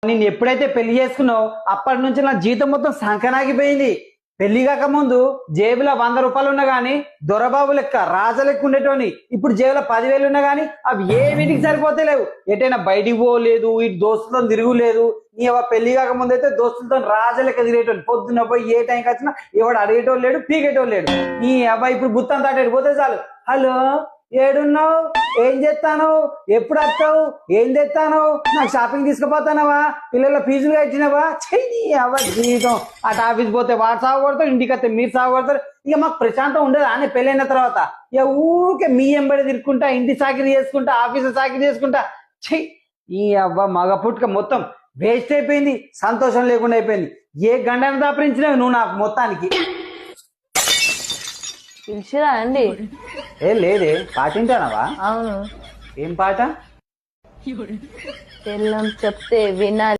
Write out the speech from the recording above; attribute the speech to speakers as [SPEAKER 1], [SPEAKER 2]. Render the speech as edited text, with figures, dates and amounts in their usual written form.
[SPEAKER 1] నేను ఎప్పుడైతే పెళ్లి చేసుకున్నావు అప్పటి నుంచి నా జీతం మొత్తం సంకనాగిపోయింది. పెళ్లి కాక ముందు జేబులో 100 రూపాయలు ఉన్నా గానీ దొరబాబు లెక్క రాజ లెక్క ఉండేటోని. ఇప్పుడు జేబులో 10,000 ఉన్నా గానీ అవి ఏ వీటికి సరిపోతే లేవు. ఎటైనా బయటికి పోలేదు, ఇటు దోస్తులతో తిరుగులేదు. నీ పెళ్లి కాక ముందు అయితే దోస్తులతో రాజ లెక్క తిరిగేటోని. పొద్దున్న పోయి ఏ టైంకి వచ్చినా ఎవడు అడిగేటోళ్ళు లేడు, పీకేటోళ్ళు లేడు. నీ అబ్బాయి ఇప్పుడు బుత్తం తాటేడు పోతే చాలు, హలో ఏడున్నావు, ఏం చేస్తాను, ఎప్పుడు వస్తావు, ఏం తెస్తాను, నాకు షాపింగ్ తీసుకుపోతానవా, పిల్లల ఫీజులు కట్టినవా, చెయ్యి అవ్వ జీవితం. అటు ఆఫీస్ పోతే వాడు సాగు కొడతారు, ఇంటికి వస్తే మీరు సాగు కొడతారు. ఇక మాకు ప్రశాంతం ఉండదు అని పెళ్ళైన తర్వాత. ఇక ఊరికే మీ ఎంబడి తిరుక్కుంటా, ఇంటి చాకరీ చేసుకుంటా, ఆఫీసు చాకరీ చేసుకుంటా. చెయ్యి ఈ అవ్వ మగ పుట్టుక మొత్తం వేస్ట్ అయిపోయింది, సంతోషం లేకుండా అయిపోయింది. ఏ గండను దాపరించినావు నువ్వు నాకు మొత్తానికి.
[SPEAKER 2] పిలిచిరా అండి?
[SPEAKER 1] ఏ లేదే, పాట వింటానవా?
[SPEAKER 2] అవును.
[SPEAKER 1] ఏం పాట?
[SPEAKER 2] పెళ్ళం చెప్తే వినాలి.